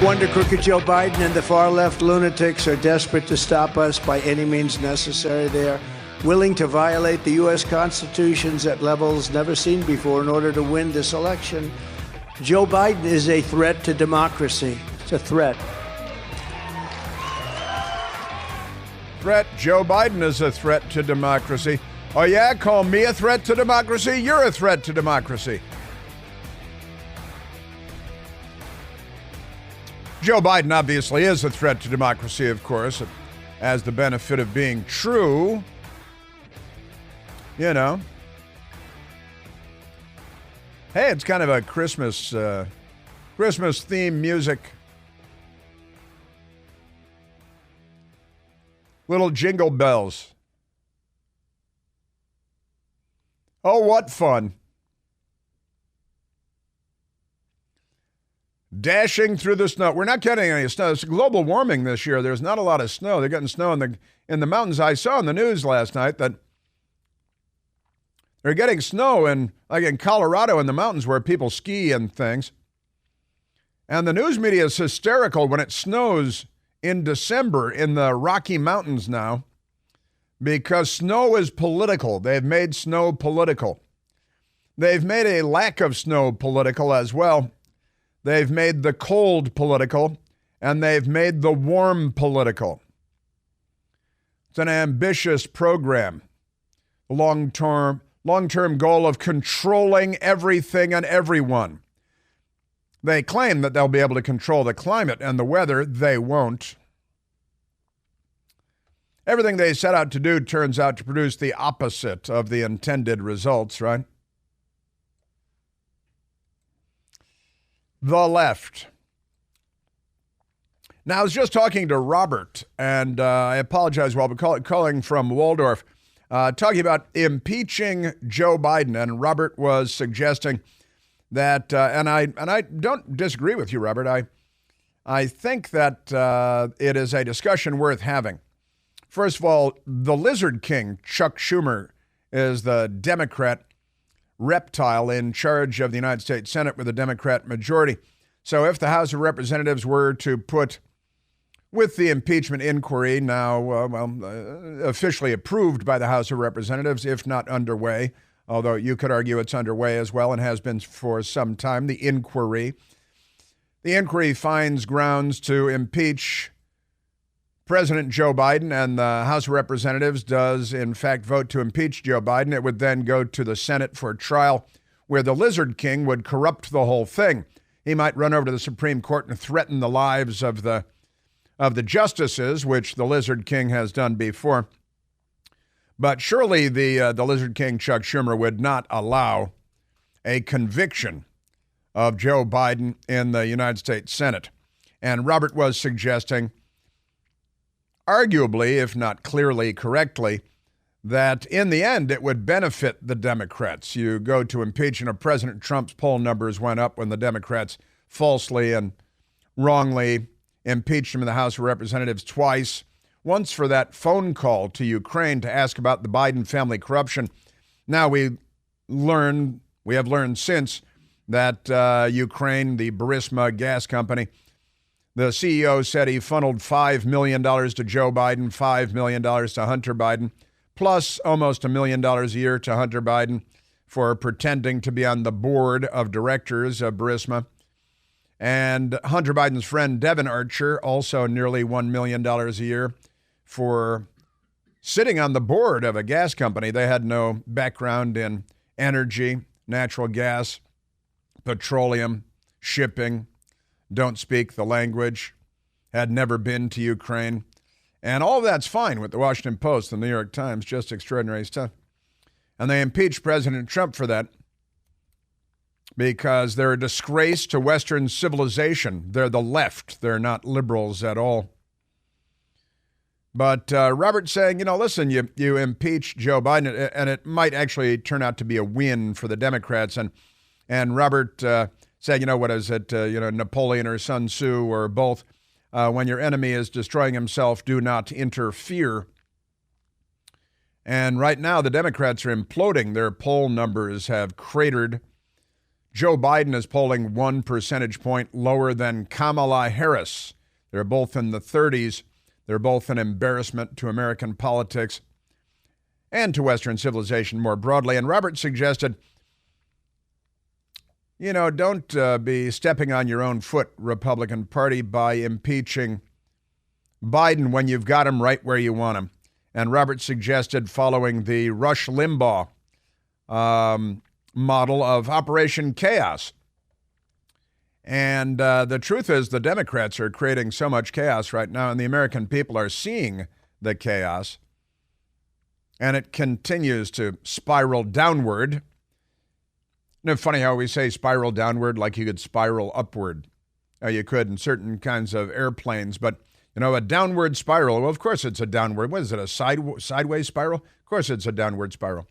wonder crooked Joe Biden and the far-left lunatics are desperate to stop us by any means necessary. They are willing to violate the U.S. Constitution at levels never seen before in order to win this election. Joe Biden is a threat to democracy. It's a threat. Joe Biden is a threat to democracy. Oh yeah, call me a threat to democracy? You're a threat to democracy. Joe Biden obviously is a threat to democracy, of course. It has the benefit of being true. You know. Hey, it's kind of a Christmas theme music. Little jingle bells. Oh, what fun. Dashing through the snow. We're not getting any snow. It's global warming this year. There's not a lot of snow. They're getting snow in the mountains. I saw in the news last night that they're getting snow in Colorado in the mountains where people ski and things. And the news media is hysterical when it snows in December in the Rocky Mountains now because snow is political. They've made snow political. They've made a lack of snow political as well. They've made the cold political, and they've made the warm political. It's an ambitious program. Long-term goal of controlling everything and everyone. They claim that they'll be able to control the climate and the weather. They won't. Everything they set out to do turns out to produce the opposite of the intended results, right? The left. Now, I was just talking to Robert, and I apologize, well, but calling from Waldorf, talking about impeaching Joe Biden, and Robert was suggesting that, and I don't disagree with you, Robert. I think that it is a discussion worth having. First of all, the Lizard King, Chuck Schumer, is the Democrat reptile in charge of the United States Senate with a Democrat majority. So if the House of Representatives were to put, with the impeachment inquiry now officially approved by the House of Representatives, if not underway, although you could argue it's underway as well and has been for some time, the inquiry finds grounds to impeach President Joe Biden, and the House of Representatives does, in fact, vote to impeach Joe Biden. It would then go to the Senate for trial, where the Lizard King would corrupt the whole thing. He might run over to the Supreme Court and threaten the lives of the justices, which the Lizard King has done before. But surely the Lizard King, Chuck Schumer, would not allow a conviction of Joe Biden in the United States Senate. And Robert was suggesting, arguably, if not clearly correctly, that in the end it would benefit the Democrats. You go to impeachment of President Trump's poll numbers went up when the Democrats falsely and wrongly impeached him in the House of Representatives twice. Once for that phone call to Ukraine to ask about the Biden family corruption. Now we have learned since that Ukraine, the Burisma gas company, the CEO said he funneled $5 million to Joe Biden, $5 million to Hunter Biden, plus almost $1 million a year to Hunter Biden for pretending to be on the board of directors of Burisma. And Hunter Biden's friend, Devin Archer, also nearly $1 million a year for sitting on the board of a gas company. They had no background in energy, natural gas, petroleum, shipping, don't speak the language, had never been to Ukraine. And all of that's fine with the Washington Post, the New York Times, just extraordinary stuff. And they impeached President Trump for that because they're a disgrace to Western civilization. They're the left. They're not liberals at all. But Robert's saying, listen, you impeach Joe Biden, and it might actually turn out to be a win for the Democrats. And Robert said, what is it, Napoleon or Sun Tzu or both, when your enemy is destroying himself, do not interfere. And right now, the Democrats are imploding. Their poll numbers have cratered. Joe Biden is polling 1 percentage point lower than Kamala Harris. They're both in the 30s. They're both an embarrassment to American politics and to Western civilization more broadly. And Robert suggested, don't be stepping on your own foot, Republican Party, by impeaching Biden when you've got him right where you want him. And Robert suggested following the Rush Limbaugh model of Operation Chaos. And the truth is the Democrats are creating so much chaos right now, and the American people are seeing the chaos. And it continues to spiral downward. Isn't it funny how we say spiral downward like you could spiral upward? You could in certain kinds of airplanes, but a downward spiral, well, of course it's a downward. What is it, a sideways spiral? Of course it's a downward spiral.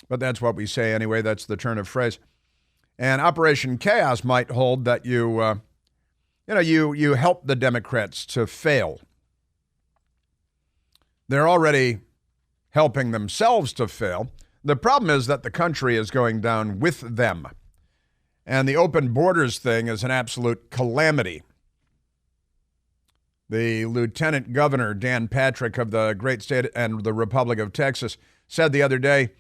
But that's what we say anyway. That's the turn of phrase. And Operation Chaos might hold that you help the Democrats to fail. They're already helping themselves to fail. The problem is that the country is going down with them. And the open borders thing is an absolute calamity. The Lieutenant Governor, Dan Patrick of the great state and the Republic of Texas, said the other day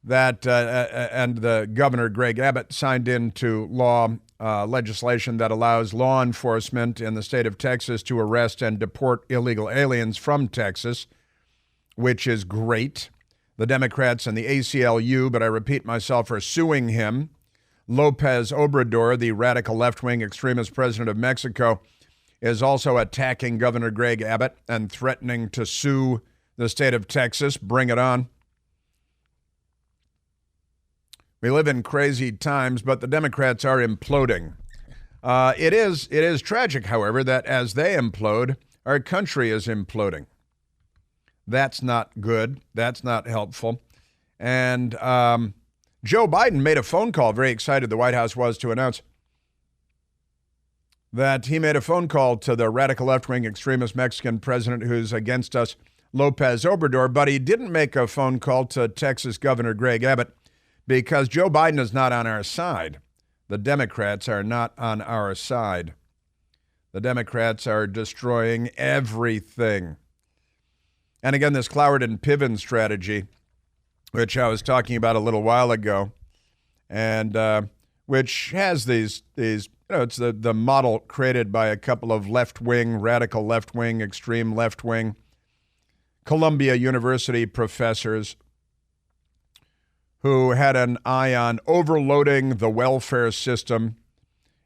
that, and the Governor Greg Abbott signed into law legislation that allows law enforcement in the state of Texas to arrest and deport illegal aliens from Texas, which is great. The Democrats and the ACLU, but I repeat myself, are suing him. Lopez Obrador, the radical left-wing extremist president of Mexico, is also attacking Governor Greg Abbott and threatening to sue the state of Texas. Bring it on. We live in crazy times, but the Democrats are imploding. It is tragic, however, that as they implode, our country is imploding. That's not good. That's not helpful. And Joe Biden made a phone call, very excited the White House was to announce that he made a phone call to the radical left-wing extremist Mexican president who's against us, Lopez Obrador, but he didn't make a phone call to Texas Governor Greg Abbott because Joe Biden is not on our side. The Democrats are not on our side. The Democrats are destroying everything. And again, this Cloward and Piven strategy, which I was talking about a little while ago, and which has these it's the model created by a couple of left-wing, radical left-wing, extreme left-wing, Columbia University professors who had an eye on overloading the welfare system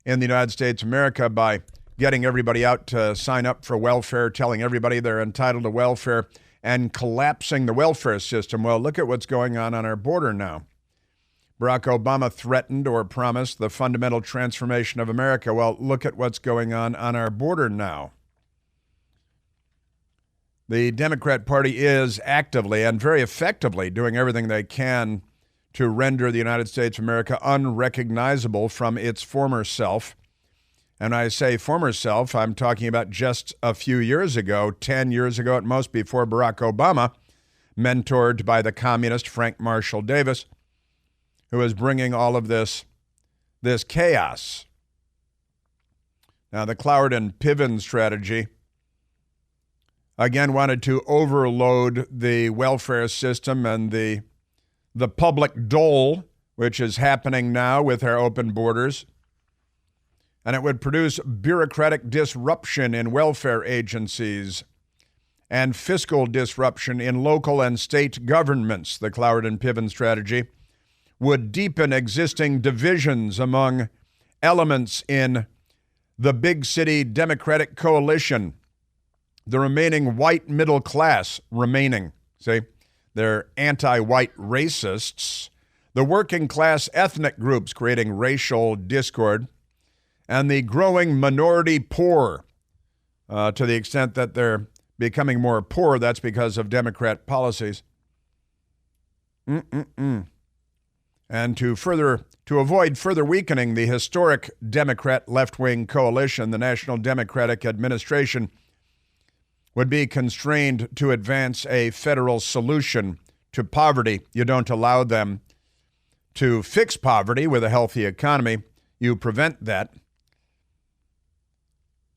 in the United States of America by getting everybody out to sign up for welfare, telling everybody they're entitled to welfare, and collapsing the welfare system. Well, look at what's going on our border now. Barack Obama threatened or promised the fundamental transformation of America. Well, look at what's going on our border now. The Democrat Party is actively and very effectively doing everything they can to render the United States of America unrecognizable from its former self. And I say former self, I'm talking about just a few years ago, 10 years ago at most, before Barack Obama, mentored by the communist Frank Marshall Davis, who is bringing all of this chaos. Now, the Cloward and Piven strategy, again, wanted to overload the welfare system and the public dole, which is happening now with our open borders. And it would produce bureaucratic disruption in welfare agencies and fiscal disruption in local and state governments. The Cloward and Piven strategy would deepen existing divisions among elements in the big city Democratic coalition, the remaining white middle class remaining. See, they're anti-white racists, the working class ethnic groups creating racial discord, and the growing minority poor, to the extent that they're becoming more poor. That's because of Democrat policies. And to avoid further weakening the historic Democrat left-wing coalition, the National Democratic Administration would be constrained to advance a federal solution to poverty. You don't allow them to fix poverty with a healthy economy. You prevent that.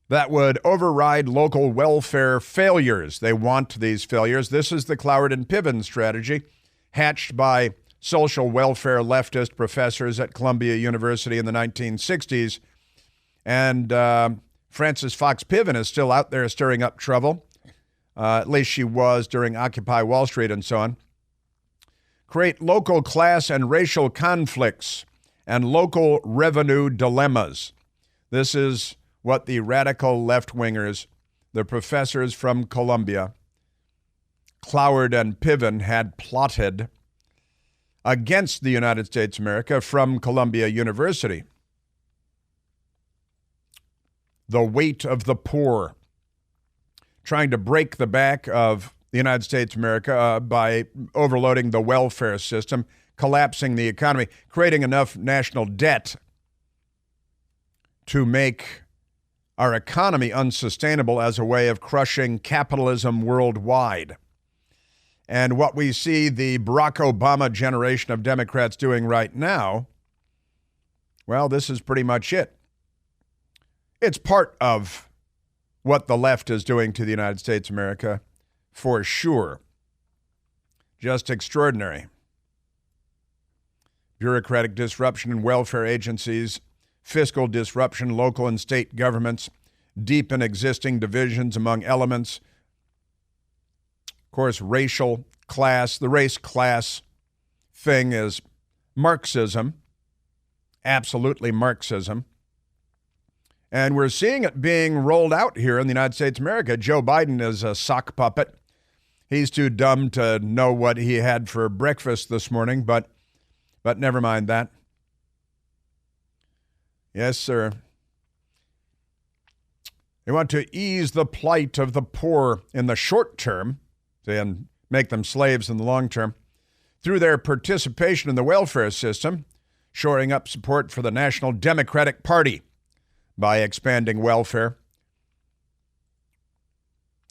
That would override local welfare failures. They want these failures. This is the Cloward and Piven strategy, hatched by social welfare leftist professors at Columbia University in the 1960s. And Frances Fox Piven is still out there stirring up trouble. At least she was during Occupy Wall Street and so on. Create local class and racial conflicts and local revenue dilemmas. This is what the radical left-wingers, the professors from Columbia, Cloward and Piven, had plotted against the United States of America from Columbia University. The weight of the poor, trying to break the back of the United States of America by overloading the welfare system, collapsing the economy, creating enough national debt to make our economy unsustainable as a way of crushing capitalism worldwide. And what we see the Barack Obama generation of Democrats doing right now, well, this is pretty much it. It's part of what the left is doing to the United States of America, for sure. Just extraordinary. Bureaucratic disruption in welfare agencies, fiscal disruption, local and state governments, deepen existing divisions among elements. Of course, racial class, the race class thing is Marxism, absolutely Marxism. And we're seeing it being rolled out here in the United States of America. Joe Biden is a sock puppet. He's too dumb to know what he had for breakfast this morning, but never mind that. Yes, sir. They want to ease the plight of the poor in the short term and make them slaves in the long term through their participation in the welfare system, shoring up support for the National Democratic Party by expanding welfare.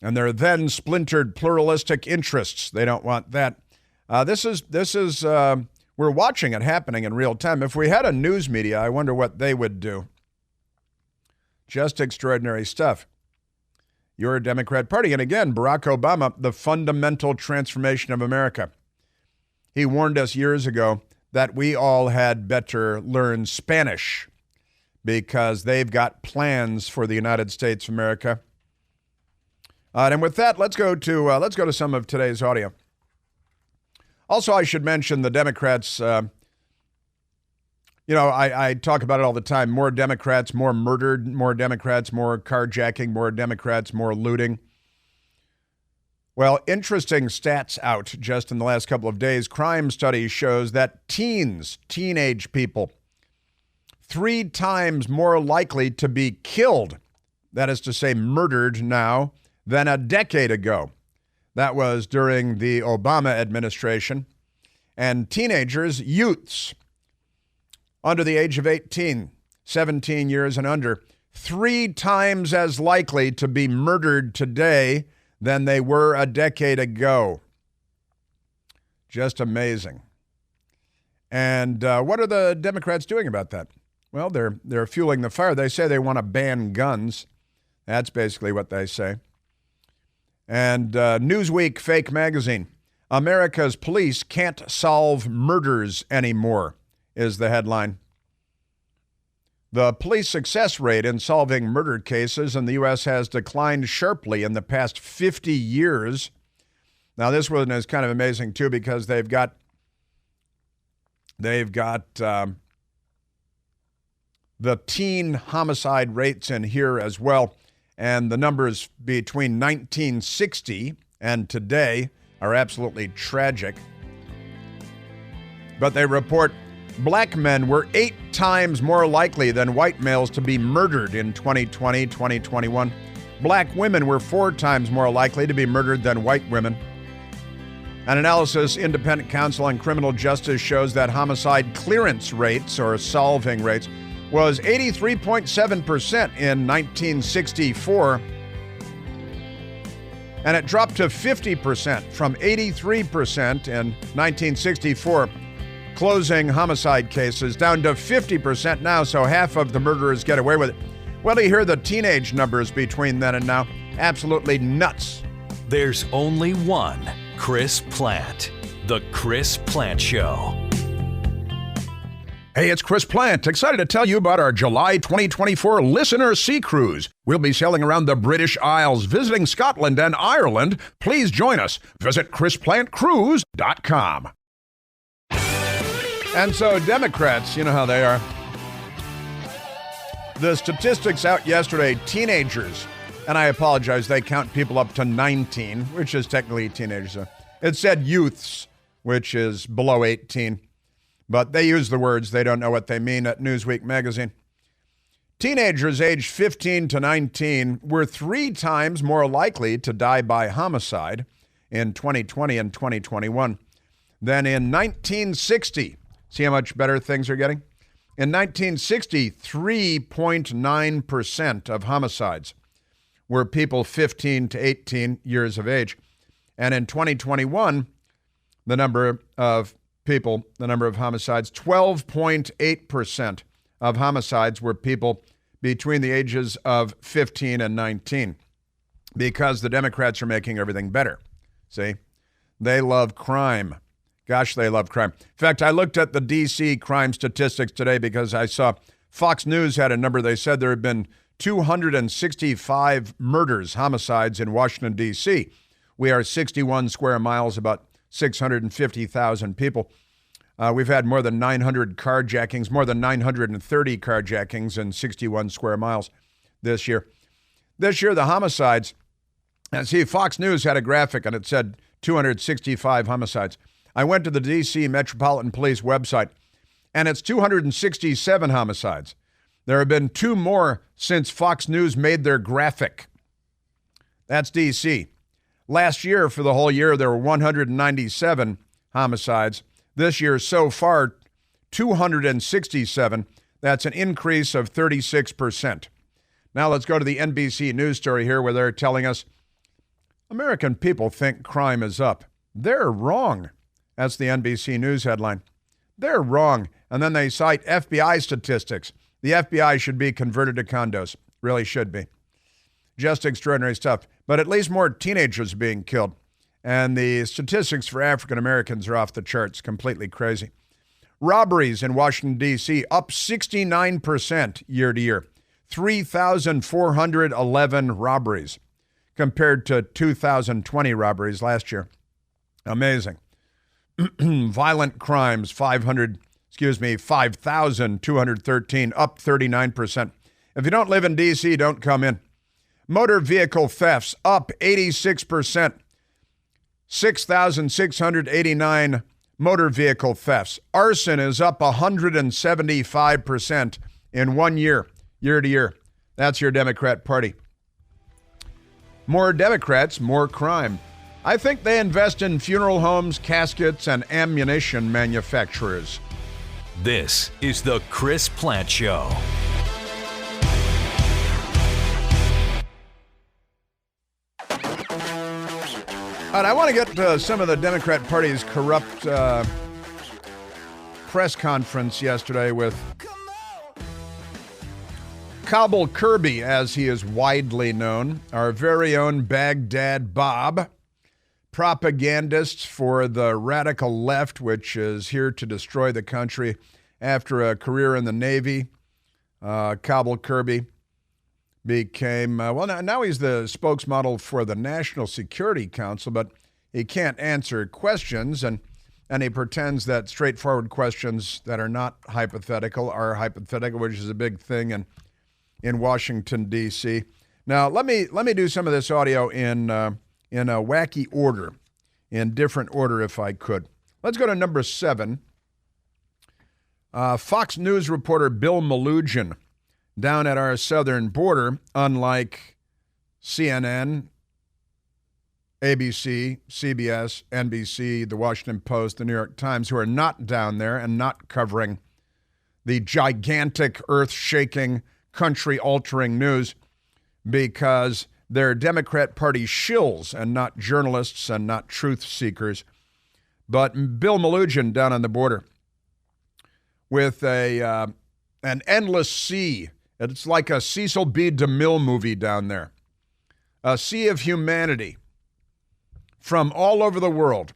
And their then splintered pluralistic interests. They don't want that. This is we're watching it happening in real time. If we had a news media, I wonder what they would do. Just extraordinary stuff. Your Democrat Party. And again, Barack Obama, the fundamental transformation of America. He warned us years ago that we all had better learn Spanish because they've got plans for the United States of America. And with that, let's go to some of today's audio. Also, I should mention the Democrats. I talk about it all the time. More Democrats, more murdered. More Democrats, more carjacking. More Democrats, more looting. Well, interesting stats out just in the last couple of days. Crime study shows that teenage people, 3 times more likely to be killed, that is to say murdered now, than a decade ago. That was during the Obama administration. And teenagers, youths, under the age of 18, 17 years and under, 3 times as likely to be murdered today than they were a decade ago. Just amazing. And what are the Democrats doing about that? Well, they're fueling the fire. They say they want to ban guns. That's basically what they say. And Newsweek fake magazine, America's police can't solve murders anymore, is the headline. The police success rate in solving murder cases in the U.S. has declined sharply in the past 50 years. Now, this one is kind of amazing, too, because they've got the teen homicide rates in here as well. And the numbers between 1960 and today are absolutely tragic. But they report black men were 8 times more likely than white males to be murdered in 2020, 2021. Black women were 4 times more likely to be murdered than white women. An analysis, Independent Counsel on Criminal Justice, shows that homicide clearance rates, or solving rates, was 83.7% in 1964, and it dropped to 50% from 83% in 1964. closing homicide cases down to 50% now, so half of the murderers get away with it. Well, do you hear the teenage numbers between then and now? Absolutely nuts. There's only one Chris Plante. The Chris Plante Show. Hey, it's Chris Plante. Excited to tell you about our July 2024 Listener Sea Cruise. We'll be sailing around the British Isles, visiting Scotland and Ireland. Please join us. Visit ChrisPlanteCruise.com. And so Democrats, you know how they are. The statistics out yesterday, teenagers, and I apologize, they count people up to 19, which is technically teenagers. It said youths, which is below 18. But they use the words, they don't know what they mean at Newsweek magazine. Teenagers aged 15 to 19 were 3 times more likely to die by homicide in 2020 and 2021 than in 1960. See how much better things are getting? In 1960, 3.9% of homicides were people 15 to 18 years of age. And in 2021, the number of homicides, 12.8% of homicides were people between the ages of 15 and 19, because the Democrats are making everything better. See? They love crime. Gosh, they love crime. In fact, I looked at the D.C. crime statistics today because I saw Fox News had a number. They said there had been 265 murders, homicides in Washington, D.C. We are 61 square miles, about 650,000 people. We've had more than 900 carjackings, more than 930 carjackings in 61 square miles this year. This year, the homicides, and see, Fox News had a graphic and it said 265 homicides. I went to the D.C. Metropolitan Police website, and it's 267 homicides. There have been 2 more since Fox News made their graphic. That's D.C. Last year, for the whole year, there were 197 homicides. This year, so far, 267. That's an increase of 36%. Now let's go to the NBC News story here where they're telling us American people think crime is up. They're wrong. That's the NBC News headline. They're wrong. And then they cite FBI statistics. The FBI should be converted to condos. Really should be. Just extraordinary stuff. But at least more teenagers are being killed. And the statistics for African Americans are off the charts, completely crazy. Robberies in Washington, D.C. up 69% year to year. 3,411 robberies compared to 2,020 robberies last year. Amazing. Violent crimes, 5,213, up 39%. If you don't live in D.C., don't come in. Motor vehicle thefts, up 86%. 6,689 motor vehicle thefts. Arson is up 175% in 1 year, year to year. That's your Democrat Party. More Democrats, more crime. I think they invest in funeral homes, caskets, and ammunition manufacturers. This is the Chris Plante Show. All right, I want to get to some of the Democrat Party's corrupt press conference yesterday with Cobble Kirby, as he is widely known, our very own Baghdad Bob, propagandist for the radical left, which is here to destroy the country after a career in the Navy. Cobble Kirby became, now he's the spokesmodel for the National Security Council, but he can't answer questions, and he pretends that straightforward questions that are not hypothetical are hypothetical, which is a big thing in Washington, D.C. Now, let me do some of this audio in a wacky order, in different order if I could. Let's go to number 7. Fox News reporter Bill Melugin, down at our southern border, unlike CNN, ABC, CBS, NBC, The Washington Post, The New York Times, who are not down there and not covering the gigantic, earth-shaking, country-altering news because they're Democrat Party shills and not journalists and not truth seekers. But Bill Melugin down on the border, with an endless sea. It's like a Cecil B. DeMille movie down there. A sea of humanity from all over the world.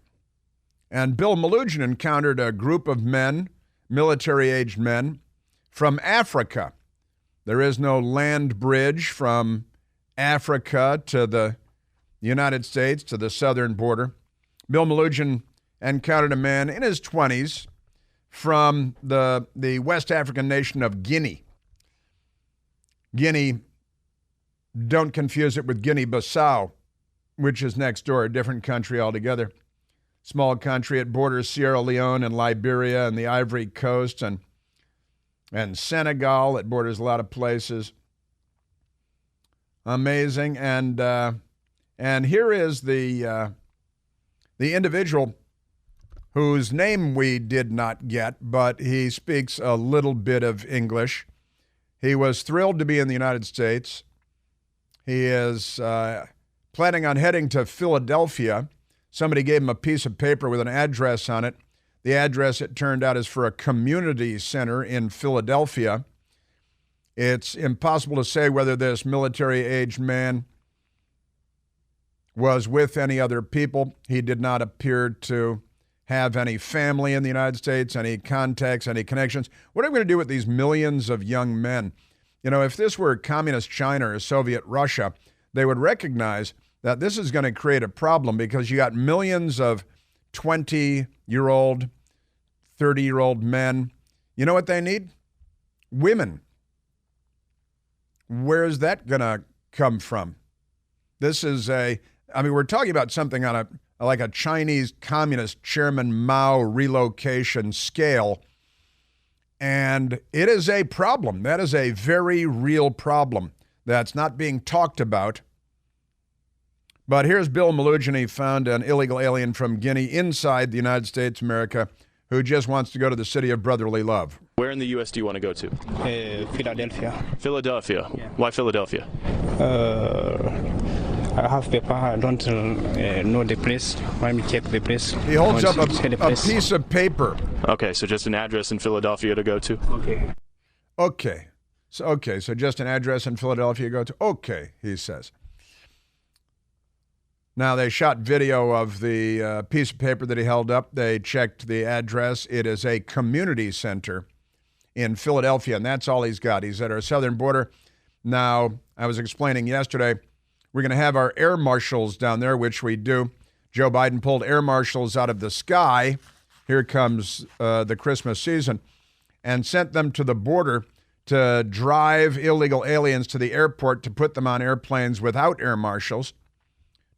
And Bill Melugin encountered a group of men, military-aged men, from Africa. There is no land bridge from Africa to the United States, to the southern border. Bill Melugin encountered a man in his 20s from the West African nation of Guinea. Guinea, don't confuse it with Guinea-Bissau, which is next door, a different country altogether. Small country. It borders Sierra Leone and Liberia and the Ivory Coast and Senegal. It borders a lot of places. Amazing. And here is the individual whose name we did not get, but he speaks a little bit of English. He was thrilled to be in the United States. He is planning on heading to Philadelphia. Somebody gave him a piece of paper with an address on it. The address, it turned out, is for a community center in Philadelphia. It's impossible to say whether this military-aged man was with any other people. He did not appear to have any family in the United States, any contacts, any connections. What are we going to do with these millions of young men? You know, if this were communist China or Soviet Russia, they would recognize that this is going to create a problem because you got millions of 20-year-old, 30-year-old men. You know what they need? Women. Where's that going to come from? This is we're talking about something on like a Chinese communist Chairman Mao relocation scale. And it is a problem. That is a very real problem that's not being talked about. But here's Bill Melugin. He found an illegal alien from Guinea inside the United States of America who just wants to go to the city of brotherly love. Where in the U.S. do you want to go to? Philadelphia. Philadelphia. Yeah. Why Philadelphia? I have paper. I don't know the place. Let me check the place. He holds up a piece of paper. Okay, so just an address in Philadelphia to go to? Okay. So just an address in Philadelphia to go to? Okay, he says. Now, they shot video of the piece of paper that he held up. They checked the address. It is a community center in Philadelphia, and that's all he's got. He's at our southern border. Now, I was explaining yesterday, we're going to have our air marshals down there, which we do. Joe Biden pulled air marshals out of the sky. Here comes the Christmas season, and sent them to the border to drive illegal aliens to the airport to put them on airplanes without air marshals,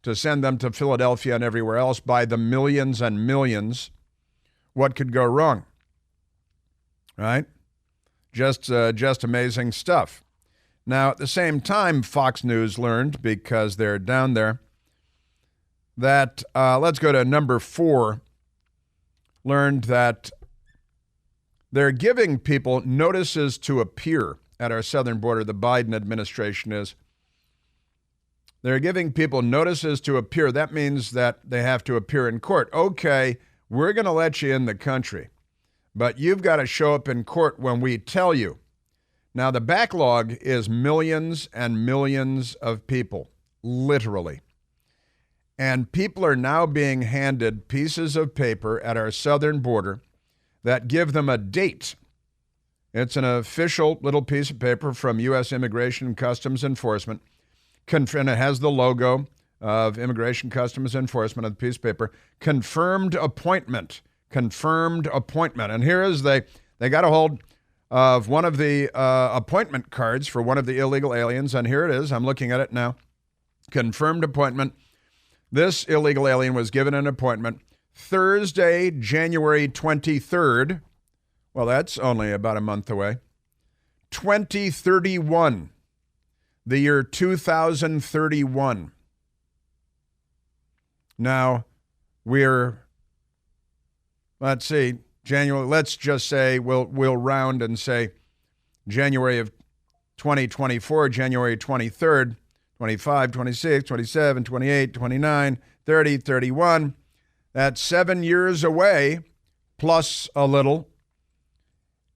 to send them to Philadelphia and everywhere else by the millions and millions. What could go wrong? Right? Just amazing stuff. Now, at the same time, Fox News learned, because they're down there, that, let's go to number 4, learned that they're giving people notices to appear at our southern border. The Biden administration is. They're giving people notices to appear. That means that they have to appear in court. Okay, we're going to let you in the country, but you've got to show up in court when we tell you. Now, the backlog is millions and millions of people, literally. And people are now being handed pieces of paper at our southern border that give them a date. It's an official little piece of paper from U.S. Immigration and Customs Enforcement. And it has the logo of Immigration Customs Enforcement on the piece of paper. Confirmed appointment. And here is they got a hold of one of the appointment cards for one of the illegal aliens. And here it is. I'm looking at it now. Confirmed appointment. This illegal alien was given an appointment Thursday, January 23rd. Well, that's only about a month away. 2031. The year 2031. Now, let's see, January, let's just say, we'll round and say January of 2024, January 23rd, 25, 26, 27, 28, 29, 30, 31. That's 7 years away, plus a little.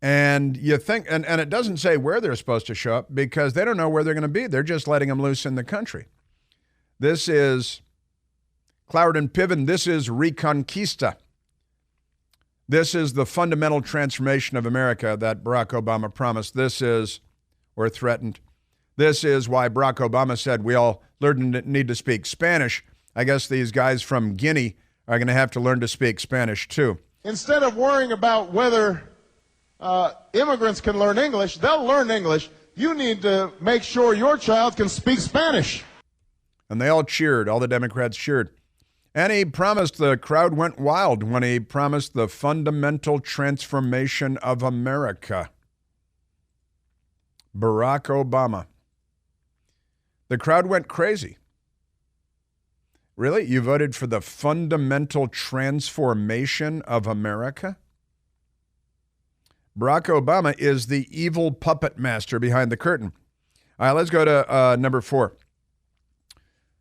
And you think, and it doesn't say where they're supposed to show up because they don't know where they're going to be. They're just letting them loose in the country. This is Cloward and Piven. This is Reconquista. This is the fundamental transformation of America that Barack Obama promised. This is, or threatened. This is why Barack Obama said we all need to speak Spanish. I guess these guys from Guinea are going to have to learn to speak Spanish too. Instead of worrying about whether immigrants can learn English, they'll learn English. You need to make sure your child can speak Spanish. And they all cheered. All the Democrats cheered. And he promised, the crowd went wild when he promised the fundamental transformation of America. Barack Obama. The crowd went crazy. Really? You voted for the fundamental transformation of America? Barack Obama is the evil puppet master behind the curtain. All right, let's go to number 4.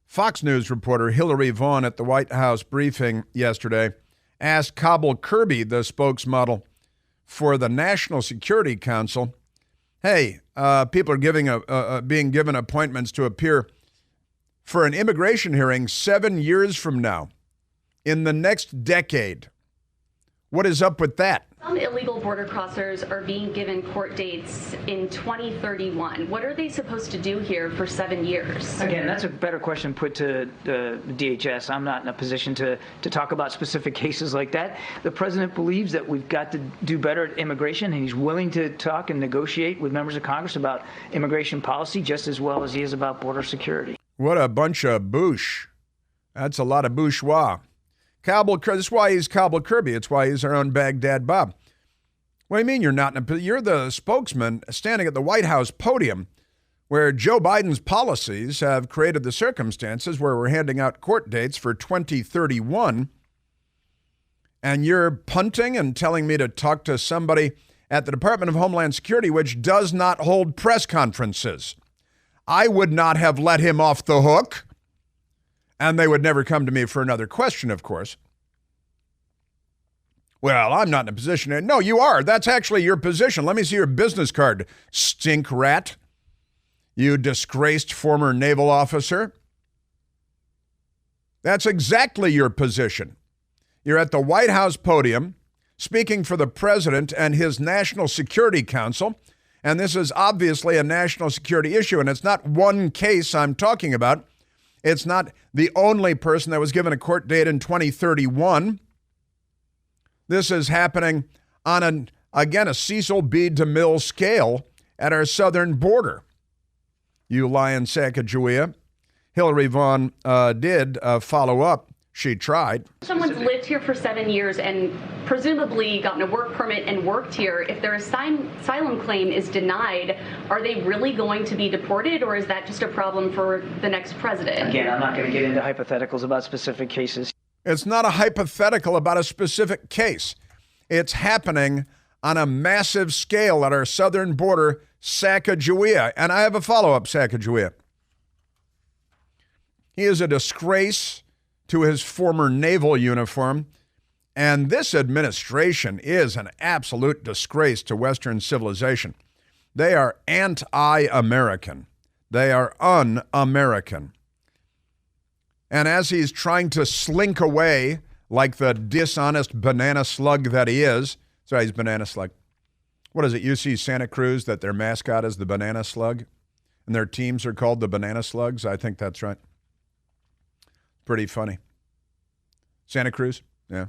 Fox News reporter Hillary Vaughn at the White House briefing yesterday asked Cobble Kirby, the spokesmodel for the National Security Council, hey, people are being given appointments to appear for an immigration hearing 7 years from now, in the next decade. What is up with that? Some illegal border crossers are being given court dates in 2031. What are they supposed to do here for 7 years? Again, that's a better question put to the DHS. I'm not in a position to talk about specific cases like that. The president believes that we've got to do better at immigration, and he's willing to talk and negotiate with members of Congress about immigration policy just as well as he is about border security. What a bunch of boosh. That's a lot of bourgeois. That's why he's Cobble Kirby. It's why he's our own Baghdad Bob. What do you mean you're not in a... You're the spokesman standing at the White House podium where Joe Biden's policies have created the circumstances where we're handing out court dates for 2031, and you're punting and telling me to talk to somebody at the Department of Homeland Security, which does not hold press conferences. I would not have let him off the hook. And they would never come to me for another question, of course. Well, I'm not in a position to... No, you are. That's actually your position. Let me see your business card, stink rat. You disgraced former naval officer. That's exactly your position. You're at the White House podium speaking for the president and his National Security Council. And this is obviously a national security issue. And it's not one case I'm talking about. It's not the only person that was given a court date in 2031. This is happening on, a Cecil B. DeMille scale at our southern border. You lying Sacagawea. Hillary Vaughn did follow up. She tried. Someone's lived here for 7 years and presumably gotten a work permit and worked here. If their asylum claim is denied, are they really going to be deported, or is that just a problem for the next president? Again, I'm not going to get into hypotheticals about specific cases. It's not a hypothetical about a specific case. It's happening on a massive scale at our southern border, Sacagawea. And I have a follow-up, Sacagawea. He is a disgrace to his former naval uniform, and this administration is an absolute disgrace to Western civilization. They are anti-American. They are un-American. And as he's trying to slink away like the dishonest banana slug that he is, sorry, he's banana slug. What is it, UC Santa Cruz, that their mascot is the banana slug? And their teams are called the banana slugs? I think that's right. Pretty funny. Santa Cruz, yeah.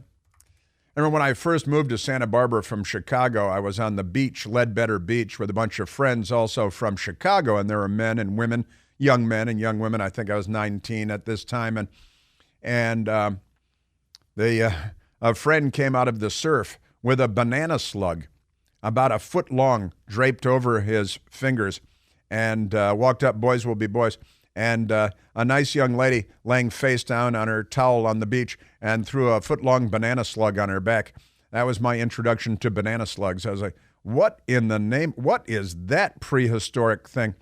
I remember when I first moved to Santa Barbara from Chicago, I was on the beach, Ledbetter Beach, with a bunch of friends also from Chicago, and there were men and women, young men and young women. I think I was 19 at this time, and a friend came out of the surf with a banana slug, about a foot long, draped over his fingers, and walked up, boys will be boys. And a nice young lady laying face down on her towel on the beach and threw a foot-long banana slug on her back. That was my introduction to banana slugs. I was like, what in the name, what is that prehistoric thing?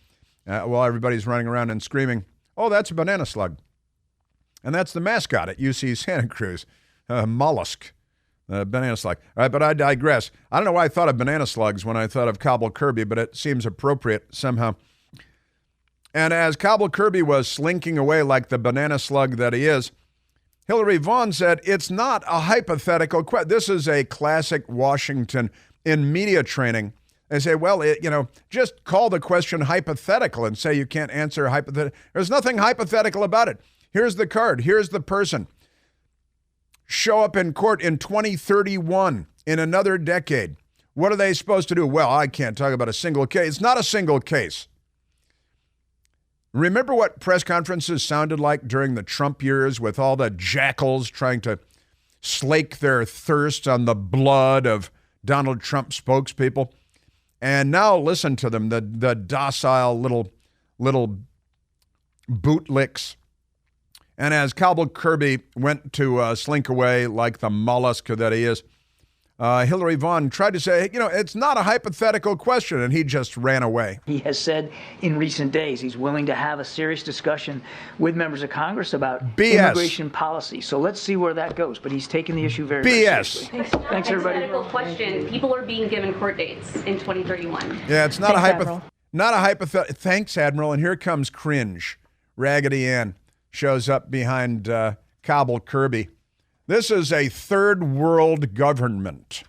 Well, everybody's running around and screaming, oh, that's a banana slug. And that's the mascot at UC Santa Cruz, mollusk. Banana slug. All right, but I digress. I don't know why I thought of banana slugs when I thought of Cobble Kirby, but it seems appropriate somehow. And as Cobble Kirby was slinking away like the banana slug that he is, Hillary Vaughn said, it's not a hypothetical question. This is a classic Washington in media training. They say, well, just call the question hypothetical and say you can't answer hypothetical. There's nothing hypothetical about it. Here's the card. Here's the person. Show up in court in 2031, in another decade. What are they supposed to do? Well, I can't talk about a single case. It's not a single case. Remember what press conferences sounded like during the Trump years with all the jackals trying to slake their thirst on the blood of Donald Trump spokespeople? And now listen to them, the docile little bootlicks. And as Cobble Kirby went to slink away like the mollusk that he is, Hillary Vaughn tried to say, it's not a hypothetical question, and he just ran away. He has said in recent days he's willing to have a serious discussion with members of Congress about immigration policy. So let's see where that goes. But he's taken the issue very seriously. Thanks, everybody. Hypothetical question. People are being given court dates in 2031. Yeah, it's not not a hypothetical. Thanks, Admiral. And here comes cringe. Raggedy Ann shows up behind Cobble Kirby. This is a third world government.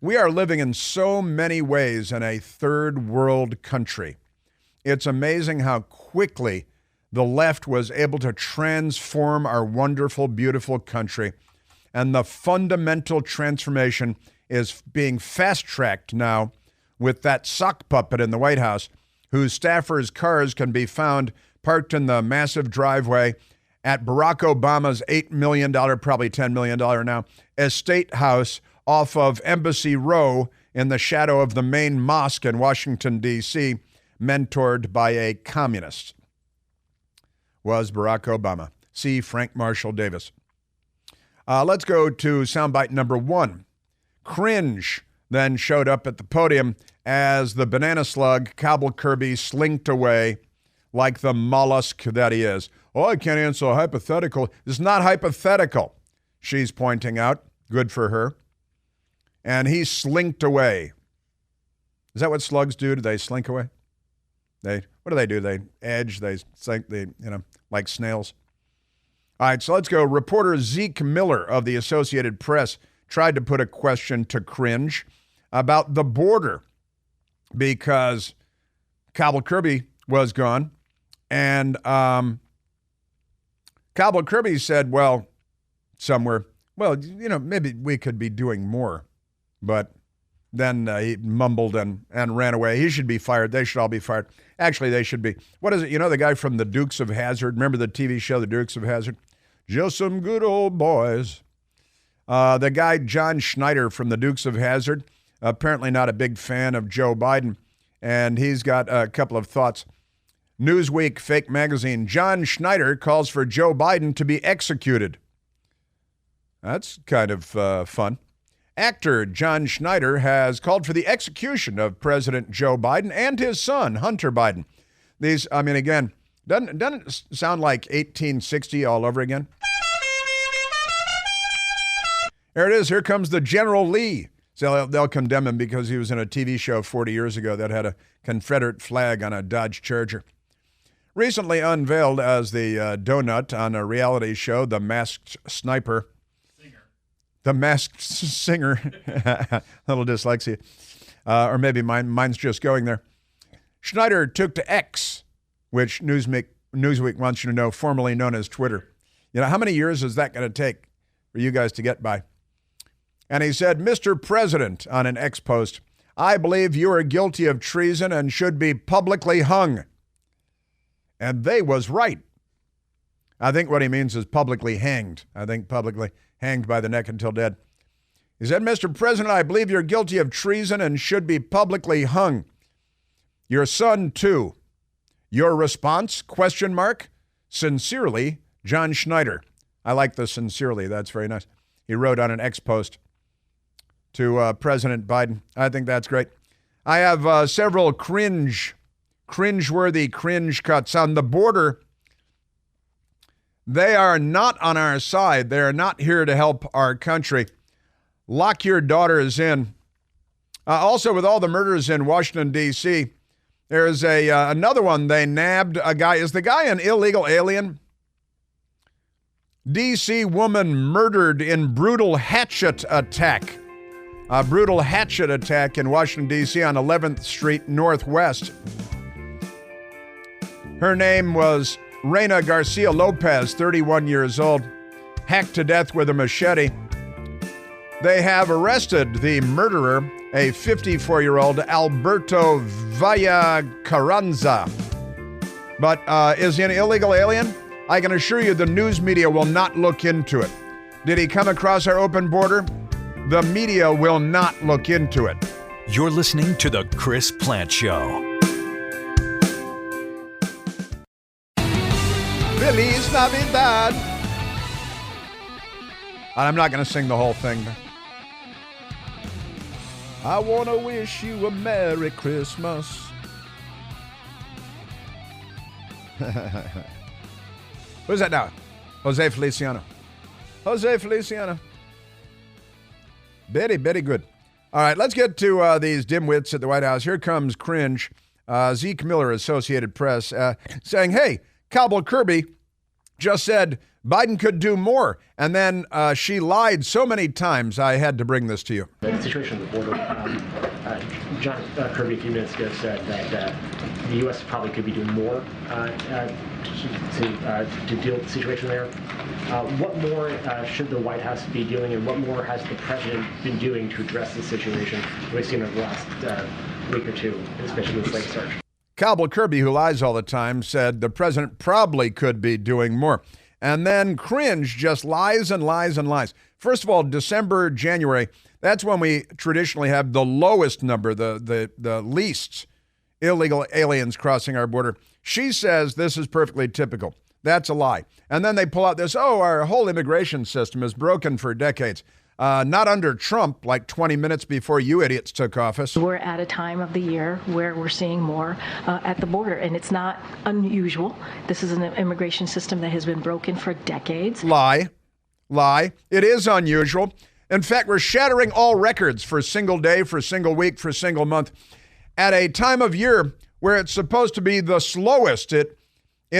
We are living in so many ways in a third world country. It's amazing how quickly the left was able to transform our wonderful, beautiful country. And the fundamental transformation is being fast-tracked now with that sock puppet in the White House, whose staffers' cars can be found parked in the massive driveway at Barack Obama's $8 million, probably $10 million now, estate house off of Embassy Row in the shadow of the main mosque in Washington, D.C., mentored by a communist, was Barack Obama. See Frank Marshall Davis. Let's go to soundbite number 1. Cringe then showed up at the podium as the banana slug, Cobble Kirby, slinked away like the mollusk that he is. Oh, I can't answer a hypothetical. It's not hypothetical, she's pointing out. Good for her. And he slinked away. Is that what slugs do? Do they slink away? What do they do? They edge, they slink, like snails. All right, so let's go. Reporter Zeke Miller of the Associated Press tried to put a question to Cringe about the border because Cobble Kirby was gone. And Cobble Kirby said, maybe we could be doing more. But then he mumbled and ran away. He should be fired. They should all be fired. Actually, they should be. What is it? The guy from the Dukes of Hazzard? Remember the TV show, The Dukes of Hazzard? Just some good old boys. The guy, John Schneider from the Dukes of Hazzard, apparently not a big fan of Joe Biden. And he's got a couple of thoughts. Newsweek fake magazine, John Schneider calls for Joe Biden to be executed. That's kind of fun. Actor John Schneider has called for the execution of President Joe Biden and his son, Hunter Biden. Again, doesn't it sound like 1860 all over again? There it is. Here comes the General Lee. So they'll condemn him because he was in a TV show 40 years ago that had a Confederate flag on a Dodge Charger. Recently unveiled as the donut on a reality show, The Masked Sniper. The Masked Singer. A little dyslexia. Or maybe mine's just going there. Schneider took to X, which Newsweek wants you to know, formerly known as Twitter. How many years is that going to take for you guys to get by? And he said, Mr. President, on an X post, I believe you are guilty of treason and should be publicly hung. And they was right. I think what he means is publicly hanged. I think publicly hanged by the neck until dead. He said, Mr. President, I believe you're guilty of treason and should be publicly hung. Your son, too. Your response? ? Sincerely, John Schneider. I like the sincerely. That's very nice. He wrote on an X post to President Biden. I think that's great. I have several cringeworthy cringe cuts on the border. They are not on our side. They are not here to help our country. Lock your daughters in. Also, with all the murders in Washington, D.C., there's another one. They nabbed a guy. Is the guy an illegal alien? D.C. woman murdered in brutal hatchet attack. A brutal hatchet attack in Washington, D.C. on 11th Street Northwest. Her name was Reyna Garcia Lopez, 31 years old, hacked to death with a machete. They have arrested the murderer, a 54-year-old Alberto Vallacarranza. But is he an illegal alien? I can assure you the news media will not look into it. Did he come across our open border? The media will not look into it. You're listening to The Chris Plant Show. Feliz Navidad. I'm not going to sing the whole thing. I want to wish you a Merry Christmas. Who's that now? Jose Feliciano. Jose Feliciano. Very, very good. All right, let's get to these dimwits at the White House. Here comes Cringe. Zeke Miller, Associated Press, saying, hey, Cowboy Kirby just said Biden could do more. And then she lied so many times, I had to bring this to you. The situation at the border, John Kirby a few minutes ago said that the U.S. probably could be doing more to deal with the situation there. What more should the White House be doing, and what more has the president been doing to address the situation we've seen over the last week or two, especially with slave search? Cowboy Kirby, who lies all the time, said the president probably could be doing more. And then Cringe just lies and lies and lies. First of all, December, January, that's when we traditionally have the lowest number, the least illegal aliens crossing our border. She says this is perfectly typical. That's a lie. And then they pull out this, our whole immigration system is broken for decades. Not under Trump, like 20 minutes before you idiots took office. We're at a time of the year where we're seeing more at the border, and it's not unusual. This is an immigration system that has been broken for decades. Lie. It is unusual. In fact, we're shattering all records for single day, for single week, for single month. At a time of year where it's supposed to be the slowest, it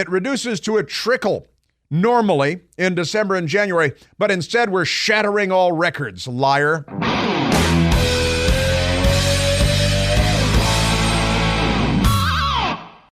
reduces to a trickle normally in December and January, but instead we're shattering all records, liar.